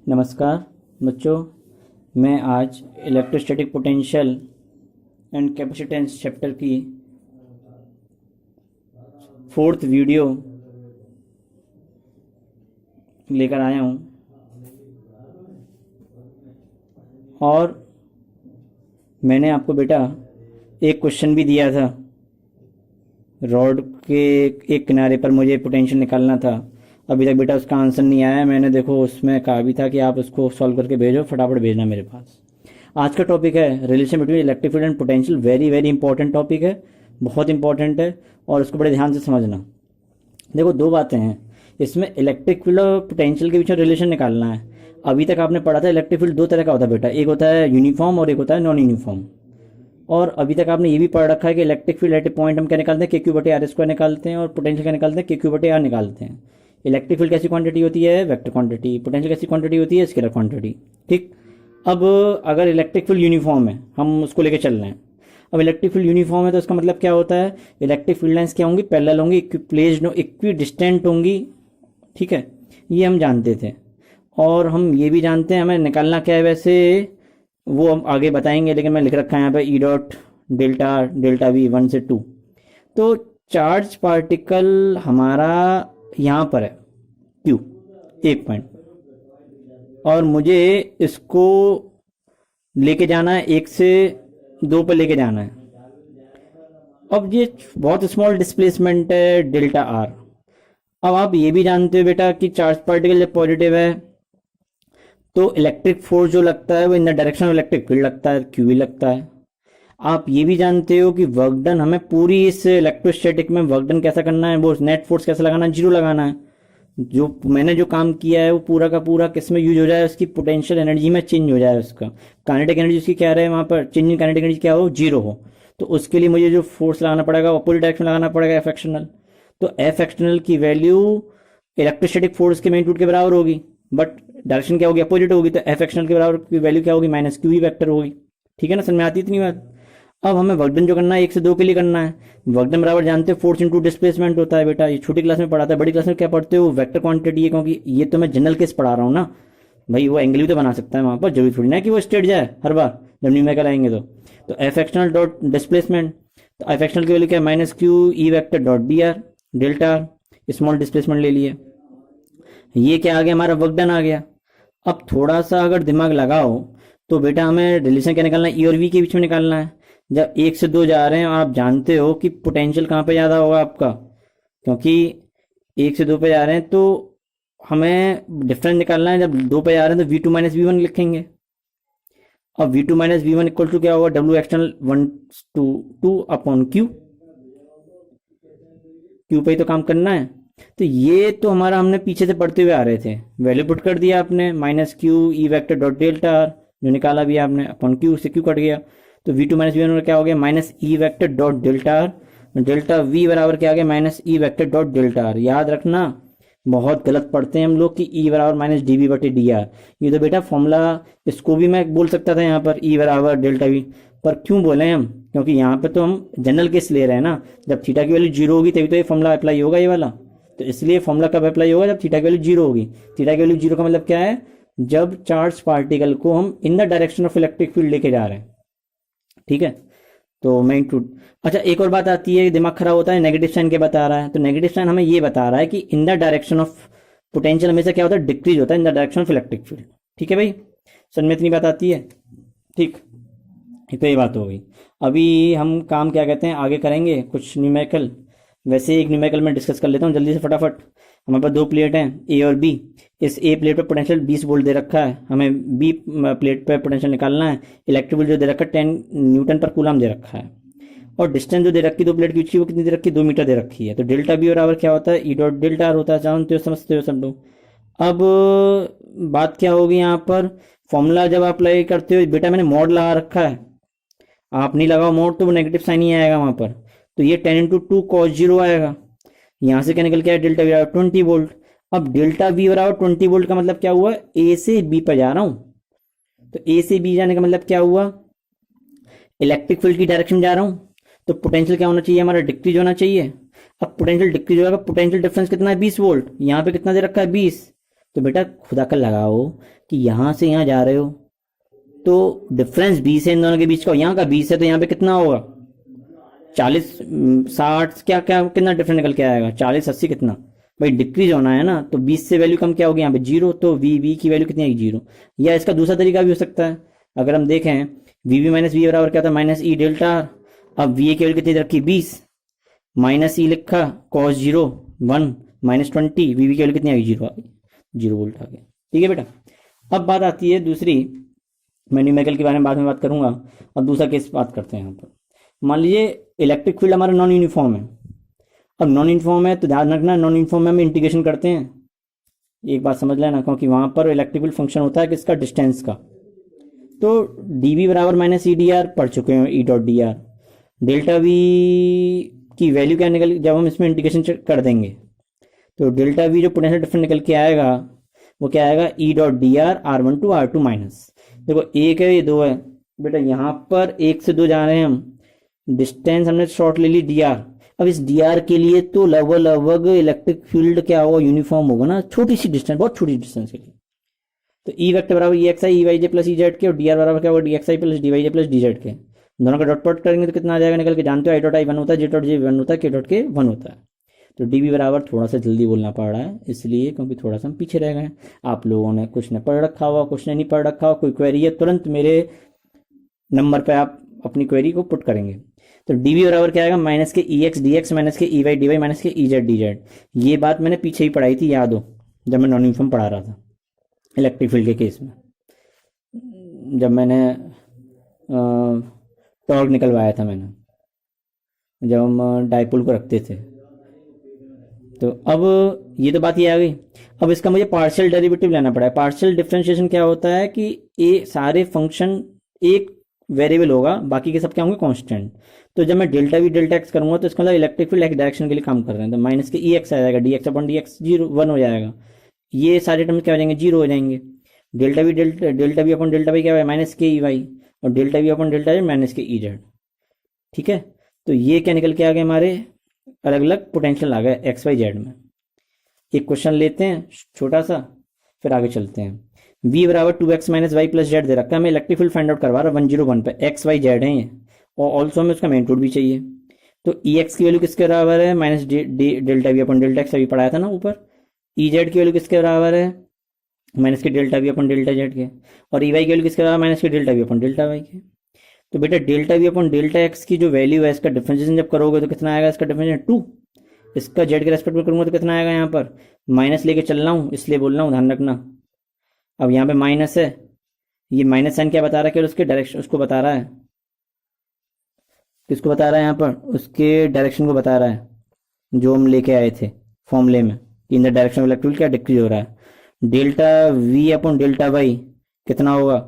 नमस्कार बच्चों, मैं आज electrostatic potential and capacitance chapter की फोर्थ वीडियो लेकर आया हूँ। और मैंने आपको बेटा एक क्वेश्चन भी दिया था। रॉड के एक किनारे पर मुझे पोटेंशियल निकालना था। अभी तक बेटा उसका आंसर नहीं आया। मैंने देखो उसमें कहा भी था कि आप उसको सॉल्व करके भेजो, फटाफट भेजना मेरे पास। आज का टॉपिक है relation between electric field and potential. Very very important topic है, बहुत इंपॉर्टेंट है और उसको बड़े ध्यान से समझना। देखो दो बातें हैं इसमें, इलेक्ट्रिक फील्ड और पोटेंशियल के बीच में रिलेशन निकालना है। अभी तक आपने पढ़ा था इलेक्ट्रिक फील्ड दो तरह का होता है बेटा, एक होता है यूनिफॉर्म और एक होता है नॉन यूनिफॉर्म। और अभी तक आपने ये भी पढ़ रखा है कि electric field at A point हम क्या निकालते हैं, के क्यू बटे आर स्क्वायर निकालते हैं, और पोटेंशियल क्या निकालते हैं, के क्यू बटे आर निकालते हैं। इलेक्ट्रिक फील्ड कैसी क्वांटिटी होती है, वेक्टर क्वांटिटी। पोटेंशियल कैसी क्वांटिटी होती है, स्केलर क्वांटिटी। ठीक। अब अगर इलेक्ट्रिक फील्ड यूनिफॉर्म है, हम उसको लेके चल रहे हैं। अब इलेक्ट्रिक फील्ड यूनिफॉर्म है तो इसका मतलब क्या होता है, इलेक्ट्रिक फील्ड लाइंस क्या होंगी, पैरेलल होंगी, प्लेस्ड इक्वी डिस्टेंट होंगी। ठीक है, ये हम जानते थे। और हम ये भी जानते हैं हमें निकालना क्या है, वैसे वो हम आगे बताएंगे, लेकिन मैं लिख रखा है यहाँ पे E dot delta delta we 1 से 2। तो चार्ज पार्टिकल हमारा यहाँ पर है क्यू, एक पॉइंट, और मुझे इसको लेके जाना है 1 से 2 पर लेके जाना है। अब ये बहुत स्मॉल डिस्प्लेसमेंट है डेल्टा आर। अब आप ये भी जानते हो बेटा कि चार्ज पार्टिकल जब पॉजिटिव है तो इलेक्ट्रिक फोर्स जो लगता है वो इन the direction of electric field लगता है, क्यू भी लगता है। आप ये भी जानते हो कि वर्क डन, हमें पूरी इस इलेक्ट्रोस्टैटिक में वर्क डन कैसा करना है, वो नेट फोर्स कैसा लगाना है, जीरो लगाना है। जो मैंने जो काम किया है वो पूरा का पूरा किस में यूज हो जाए, उसकी पोटेंशियल एनर्जी में चेंज हो जाए, उसका काइनेटिक एनर्जी उसकी क्या रहे वहां पर, चेंज इन काइनेटिक एनर्जी क्या हो, जीरो हो। तो उसके लिए मुझे जो फोर्स लगाना पड़ेगा वो अपोजिट डायरेक्शन लगाना पड़ेगा, एफ एक्सटर्नल। तो एफ एक्सटर्नल की वैल्यू इलेक्ट्रोस्टैटिक फोर्स के मैग्नीट्यूड के बराबर होगी, बट डायरेक्शन क्या होगी, अपोजिट होगी। तो एफ एक्सटर्नल के बराबर की वैल्यू क्या होगी, माइनस क्यू ही वेक्टर होगी। ठीक है ना, समझ में आती इतनी बात। अब हमें वर्क डन जो करना है 1 से 2 के लिए करना है। वर्क डन बराबर जानते हो फोर्स इंटू डिस्प्लेसमेंट होता है बेटा, ये छोटी क्लास में पढ़ाता है। बड़ी क्लास में क्या पढ़ते हो, वेक्टर क्वांटिटी है, क्योंकि ये तो मैं जनरल केस पढ़ा रहा हूँ ना भाई। वो एंगल भी तो बना सकता है वहां पर, जरूरी थोड़ी ना कि वो स्ट्रेट जाए हर बार जब न्यूमेरिकल आएंगे तो एफ एक्सटर्नल डॉट डिस्प्लेसमेंट, तो एफ एक्सटर्नल की वैल्यू क्या है, minus Q E vector dot D R delta R, small displacement ले लिए। ये क्या आ गया, हमारा वर्क डन आ गया। अब थोड़ा सा अगर दिमाग लगाओ तो बेटा हमें रिलेशन क्या निकालना है, ई और वी के बीच में निकालना है। जब 1 से 2 जा रहे हैं और आप जानते हो कि पोटेंशियल कहाँ पे ज़्यादा होगा आपका, क्योंकि 1 से 2 पे जा रहे हैं तो हमें डिफरेंस निकालना है। जब 2 पे जा रहे हैं तो V2 माइनस वी वन लिखेंगे। अब V2 minus V one equal to क्या होगा, W external 1 to 2 upon Q, Q पे ही तो काम करना है। तो ये तो हमारा हमने पीछे से पढ़ते हुए आ रहे थे, वैल्यू पुट कर दिया आपने, minus Q E vector dot delta R जो निकाला भी आपने, अपॉन क्यू से क्यू कट गया। तो V2 माइनस वी वन क्या हो गया, minus E vector dot delta R, delta we बराबर क्या आ गया, minus E vector dot delta R. याद रखना, बहुत गलत पढ़ते हैं हम लोग कि ई बराबर माइनस डी वी बटे डी आर। ये तो बेटा फॉर्मूला, इसको भी मैं बोल सकता था यहाँ पर ई बराबर डेल्टा वी, पर क्यों बोले हम, क्योंकि यहाँ पे तो हम जनरल केस ले रहे हैं ना। जब थीटा की वैल्यू जीरो होगी तभी तो ये फॉर्मूला अप्लाई होगा, ये वाला। तो इसलिए फॉर्मूला कब अप्लाई होगा, जब थीटा की वैल्यू जीरो होगी। थीटा की वैल्यू जीरो का मतलब क्या है, जब चार्ज पार्टिकल को हम इन the direction of electric field लेके जा रहे हैं। ठीक है, तो मैं अच्छा एक और बात आती है, दिमाग खराब होता है, नेगेटिव साइन के बता रहा है। तो नेगेटिव साइन हमें ये बता रहा है कि इन द डायरेक्शन ऑफ पोटेंशियल हमेशा क्या होता है, डिक्रीज होता है इन the direction of electric field. ठीक है भाई, समझ में इतनी बात आती है। ठीक, तो ये बात हो गई। अभी हम काम क्या कहते हैं आगे करेंगे कुछ न्यूमेरिकल। वैसे एक न्यूमेरिकल में डिस्कस कर लेता हूँ जल्दी से फटाफट। हमारे पास 2 प्लेट हैं ए और बी। इस ए प्लेट पर पोटेंशियल 20 वोल्ट दे रखा है, हमें बी प्लेट पर पोटेंशियल निकालना है। इलेक्ट्रिक फील्ड जो दे रखा है 10 न्यूटन पर कूलम दे रखा है, और डिस्टेंस जो दे रखी 2 प्लेट के बीच की वो कितनी दे रखी है, 2 मीटर दे रखी है। तो डेल्टा बी बराबर क्या होता है, ई डॉट डेल्टा आर होता है, जानते हो समझते हो सब लोग। अब बात क्या होगी यहाँ पर, फॉर्मूला जब आप अप्लाई करते हो बेटा, मैंने मोड लगा रखा है, आप नहीं लगाओ मोड तो वो नेगेटिव साइन ही आएगा वहां पर। तो ये 10 इंटू 2 कॉस जीरो आएगा। यहाँ से क्या निकल के आया, डेल्टा वी बराबर 20 वोल्ट। अब डेल्टा वी बराबर 20 वोल्ट का मतलब क्या हुआ, ए से बी पर जा रहा हूँ। तो ए से बी जाने का मतलब क्या हुआ, इलेक्ट्रिक फील्ड की डायरेक्शन जा रहा हूँ। तो पोटेंशियल क्या होना चाहिए, हमारा डिक्रीज होना चाहिए। अब पोटेंशियल डिक्रीज होगा, पोटेंशियल डिफरेंस कितना है, 20 वोल्ट। यहाँ पे कितना दे रखा है, 20। तो बेटा खुद अकल लगाओ कि यहाँ से यहाँ जा रहे हो तो डिफरेंस 20 है इन दोनों के बीच का, यहाँ का 20 है तो यहाँ पे कितना होगा 40 60 क्या क्या कितना डिफरेंस निकल के आएगा 40 80 कितना भाई डिक्रीज होना है ना, तो 20 से वैल्यू कम क्या होगी यहाँ पे 0, तो वी की वैल्यू कितनी आएगी 0। या इसका दूसरा तरीका भी हो सकता है, अगर हम देखें वी माइनस वी बराबर क्या था माइनस ई डेल्टा आर। अब वी की वैल्यू कितनी रखी 20 माइनस ई लिखा कॉस 0 1 माइनस 20 वी की वैल्यू कितनी आ गई 0 आ गई, 0 वोल्ट आ गया। ठीक है बेटा, अब बात आती है दूसरी, मैं न्यूमेरिकल के बारे में बाद में बात करूंगा, और दूसरा केस बात करते हैं यहाँ पर। मान लीजिए इलेक्ट्रिक फील्ड हमारा नॉन यूनिफॉर्म है। अब नॉन यूनिफॉर्म है तो ध्यान रखना नॉन यूनिफॉर्म में हम इंटीग्रेशन करते हैं, एक बात समझ लेना, क्योंकि वहां पर इलेक्ट्रिक फील्ड फंक्शन होता है किसका डिस्टेंस का। तो डी वी बराबर माइनस ई डी आर पढ़ चुके हैं, E dot D R delta V की वैल्यू क्या निकल, जब हम इसमें इंटीग्रेशन कर देंगे तो डेल्टा वी जो पोटेंशियल डिफरेंस निकल के आएगा वो क्या आएगा E dot D R R one to R two minus, देखो एक है ये दो है बेटा, यहाँ पर एक से दो जा रहे हैं हम, डिस्टेंस हमने शॉर्ट ले ली डी आर। अब इस डी आर के लिए तो लगभग इलेक्ट्रिक फील्ड क्या होगा यूनिफॉर्म होगा ना, छोटी सी डिस्टेंस, बहुत छोटी डिस्टेंस के लिए। तो ई वेक्टर बराबर ई एक्स आई ई वाई जे प्लस ई जेड के, और डी आर बराबर क्या होगा डी एक्स आई प्लस डी वाई जे प्लस डी जेड के। दोनों का डॉट प्लॉट करेंगे तो कितना आ जाएगा निकल के, जानते हो आई डॉट आई 1 होता है, जे डॉट जे 1 होता है, के डॉट के 1 होता है। तो डी वी बराबर थोड़ा सा जल्दी बोलना पड़ रहा है इसलिए क्योंकि थोड़ा सा हम पीछे रह गए। आप लोगों ने कुछ ने पढ़ रखा हुआ कुछ ने नहीं पढ़ रखा हुआ, कोई क्वेरी है तुरंत मेरे नंबर पे आप अपनी क्वेरी को पुट करेंगे। तो डी वी बराबर क्या आएगा माइनस के E X D X minus के E Y D Y minus के ई जेड डी जेड। ये बात मैंने पीछे ही पढ़ाई थी, याद हो, जब मैं नॉन यूनिफॉर्म पढ़ा रहा था इलेक्ट्रिक फील्ड के केस में, जब मैंने टॉर्क निकलवाया था मैंने, जब हम डाइपोल को रखते थे। तो अब ये तो बात ये आ गई। अब इसका मुझे पार्शियल डेरिवेटिव लेना पड़ा है। पार्शियल डिफरेंशिएशन क्या होता है कि ये सारे फंक्शन एक वेरिएबल होगा, बाकी के सब क्या होंगे कांस्टेंट। तो जब मैं डेल्टा वी डेल्टा एक्स करूंगा तो इसका मतलब इलेक्ट्रिक फील्ड एक डायरेक्शन के लिए काम कर रहे हैं, तो माइनस के ई एक्स आ जाएगा, D x upon D x 0 1 हो जाएगा, ये सारे टर्म क्या हो जाएंगे 0 हो जाएंगे। Delta V upon delta Y क्या है माइनस के ई वाई, और delta V upon delta Z minus के ई जेड। ठीक है, तो ये क्या निकल के आ गए हमारे अलग अलग पोटेंशियल आ गए एक्स वाई जेड में। एक क्वेश्चन लेते हैं छोटा सा, फिर आगे चलते हैं। v बराबर 2x minus Y plus Z दे रखा है, हमें इलेक्ट्रिक फील्ड फाइंड आउट करवा रहा है 101 पे, एक्स वाई जेड है ये, और ऑल्सो हमें उसका मेग्नीट्यूड भी चाहिए। तो ई एक्स की वैल्यू किसके बराबर है minus delta V upon delta x, अभी पढ़ाया था ना ऊपर। ई जेड की वैल्यू किसके बराबर है माइनस के delta V upon delta Z के, और ई वाई की वैल्यू किसके बराबर माइनस के delta V upon delta Y के। तो बेटा delta V upon delta X की जो वैल्यू है इसका डिफरेंशिएशन जब करोगे तो कितना आएगा, इसका डिफरेंशिएशन 2, इसका जेड के रेस्पेक्ट में करूंगा तो कितना आएगा, यहाँ पर माइनस लेके चल रहा हूँ इसलिए बोल रहा हूँ ध्यान रखना। अब यहाँ पे माइनस है, ये माइनस साइन क्या बता रहा है, केवल उसके डायरेक्शन उसको बता रहा है, किसको बता रहा है यहाँ पर, उसके डायरेक्शन को बता रहा है जो हम लेके आए थे फॉर्मूले में, in the direction of electric क्या डिक्रीज हो रहा है। Delta V upon delta Y कितना होगा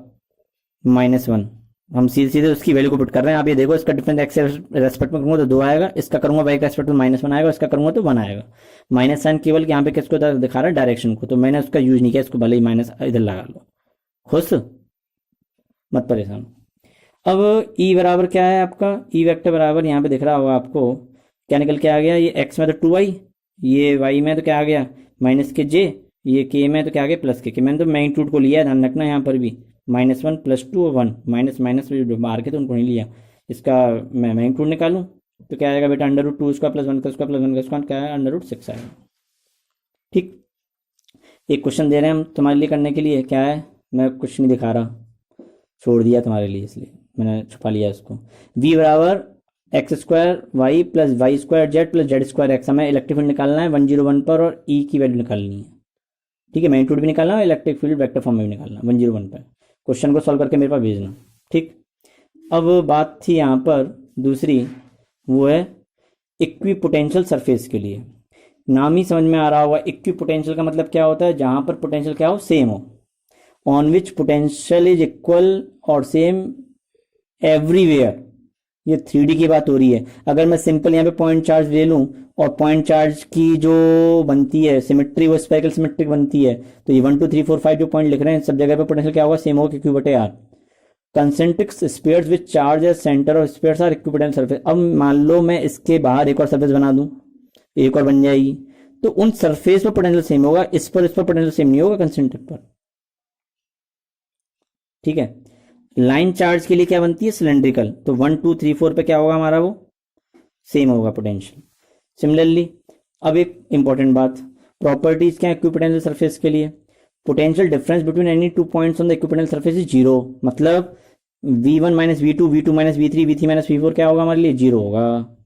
-1, हम सीधे सीधे उसकी वैल्यू को पुट कर रहे हैं। आप ये देखो इसका डिफरेंस एक्स रेस्पेक्ट में करूंगा तो 2 आएगा, इसका करूंगा वाई का रेस्पेक्ट में -1 आएगा, इसका करूंगा तो 1 आएगा। माइनस साइन केवल यहाँ पे किसको दिखा रहा है डायरेक्शन को, तो मैंने उसका यूज नहीं किया, इसको भले ही माइनस इधर लगा लो, खुश मत परेशान। अब ई बराबर क्या है आपका, ई वेक्टर बराबर यहाँ पे दिख रहा होगा आपको क्या निकल के आ गया, ये एक्स में तो 2y, ये y में तो क्या आ गया माइनस के j, ये k में तो क्या आ गया प्लस के। मैंने तो मैग्नीट्यूड को लिया है, ध्यान रखना यहाँ पर भी -1 +2 और 1 माइनस माइनस जो बाहर के तो उनको नहीं लिया। इसका मैं मैग्नीट्यूड निकालूं तो क्या आएगा बेटा √2 स्क्वायर प्लस 1 का स्क्वायर प्लस 1 का स्क्वायर क्या है √6 आएगा। ठीक, एक क्वेश्चन दे रहे हैं हम तुम्हारे लिए करने के लिए, क्या है मैं कुछ नहीं दिखा रहा, छोड़ दिया तुम्हारे लिए इसलिए मैंने छुपा लिया इसको। v बराबर x² y plus Y square Z plus Z square X, हमें इलेक्ट्रिक फील्ड निकालना है 101 पर, और e की वैल्यू निकालनी है। ठीक है, मैग्नीट्यूड भी निकालना है, इलेक्ट्रिक फील्ड वेक्टर फॉर्म में भी निकालना 101 पर। क्वेश्चन को सॉल्व करके मेरे पास भेजना। ठीक, अब बात थी यहाँ पर दूसरी, वो है इक्विपोटेंशियल सरफेस के लिए। नाम ही समझ में आ रहा होगा, इक्विपोटेंशियल का मतलब क्या होता है, जहां पर पोटेंशियल क्या हो सेम हो, on which potential is equal और सेम एवरीवेयर। ये 3D की बात हो रही है। अगर मैं सिंपल यहाँ पे पॉइंट चार्ज ले लूं और पॉइंट चार्ज की जो बनती है सिमेट्री वो स्पेरिकल सिमेट्रिक बनती है, तो ये 1 2 3 4 5 जो पॉइंट लिख रहे हैं सब जगह पे पोटेंशियल क्या होगा सेम होगा, Q/R। Concentric spheres with charge as centre of spheres are equipotential surface. अब मान लो मैं इसके बाहर एक और सरफेस बना दूं, एक और बन जाएगी, तो उन सरफेस पर पोटेंशियल सेम होगा, इस पर पोटेंशियल सेम नहीं होगा कंसेंट्रिक पर। ठीक है, लाइन चार्ज के लिए क्या बनती है, सिलेंड्रिकल, तो 1 2 3 4 पे क्या होगा हमारा, वो सेम होगा पोटेंशियल। सिमिलरली अब एक इंपॉर्टेंट बात, प्रॉपर्टीज क्या है इक्विपोटेंशियल सरफेस के लिए, potential difference between any two points on the equipotential surface is zero, मतलब v1 minus V2 V2 minus V3 V3 minus वी4 क्या होगा हमारे लिए, जीरो होगा।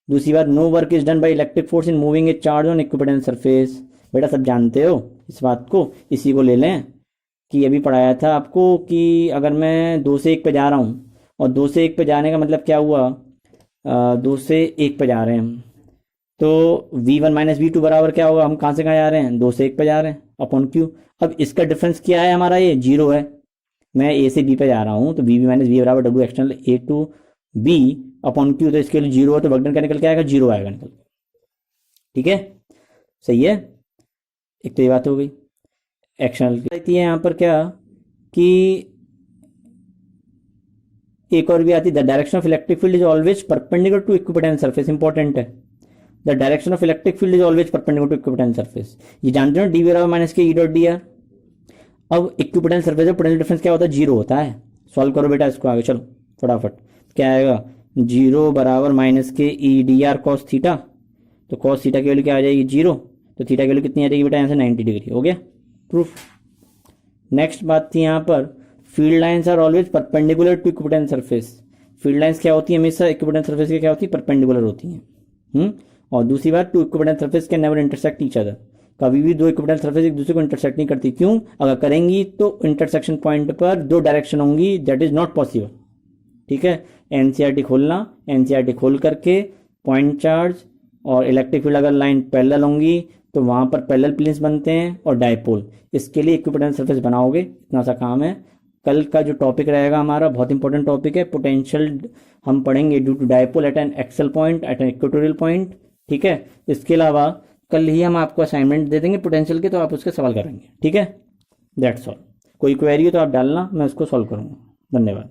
दूसरी बात, no work is done by electric force in moving A charge on equipotential surface, बेटा सब जानते हो इस बात को, इसी को ले लें कि अभी पढ़ाया था आपको कि अगर मैं 2 से 1 पे जा रहा हूँ, और 2 से 1 पे जाने का मतलब क्या हुआ, 2 से 1 पे जा रहे हैं हम, तो v1 माइनस वी2 बराबर क्या होगा, हम कहाँ से कहाँ जा रहे हैं, 2 से 1 पे जा रहे हैं, अपॉन क्यू। अब इसका डिफरेंस क्या है हमारा, ये जीरो है, मैं ए से बी पे जा रहा हूँ, तो वी बी माइनस वी बराबर W external A to B upon Q, तो इसके लिए जीरो है, तो वर्क डन का निकल के आएगा, जीरो आएगा निकल। ठीक है, सही है, एक तो ये बात हो गई। एक्शनल की है यहाँ पर क्या कि एक और भी आती है, the direction of electric field is always perpendicular to equipotential surface, important है, the direction of electric field is always perpendicular to equipotential surface. ये जानते हो डी बराबर माइनस के ई डॉट डी आर। अब इक्विपोटेंशियल सरफेस में potential difference क्या होता है, जीरो होता है। सॉल्व करो बेटा इसको आगे, चलो फटाफट, क्या आएगा, जीरो बराबर माइनस के ई डी आर कॉस थीटा, तो कॉस थीटा की वैल्यू क्या आ जाएगी, जीरो, तो थीटा की वैल्यू कितनी आ जाएगी बेटा, यहाँ से 90 डिग्री, हो गया प्रूफ। नेक्स्ट बात थी यहाँ पर, field lines are always perpendicular to equipotential surface. Field lines क्या होती है, हमेशा इक्विपोटेंशियल सरफेस की क्या होती है, परपेंडिकुलर होती हैं। और दूसरी बात, two equipotential surface can never intersect each other, कभी भी दो इक्विपोटेंशियल सरफेस एक दूसरे को इंटरसेक्ट नहीं करती, क्यों, अगर करेंगी तो इंटरसेक्शन पॉइंट पर दो डायरेक्शन होंगी, दैट इज नॉट पॉसिबल। ठीक है, एनसीईआरटी खोलना, एनसीईआरटी खोल करके पॉइंट चार्ज और इलेक्ट्रिक फील्ड अगर लाइन पैरेलल होंगी तो वहां पर पैरेलल प्लेन्स बनते हैं और डायपोल, इसके लिए इक्विपोटेंशियल सरफेस बनाओगे, इतना सा काम है। कल का जो टॉपिक रहेगा हमारा बहुत इंपॉर्टेंट टॉपिक है, पोटेंशियल हम पढ़ेंगे due to dipole at an axial point, at an equatorial point. ठीक है, इसके अलावा कल ही हम आपको असाइनमेंट दे देंगे पोटेंशियल के, तो आप उसके सवाल करेंगे। ठीक है, दैट्स ऑल। कोई क्वेरी हो तो आप डालना, मैं उसको सॉल्व करूंगा। धन्यवाद।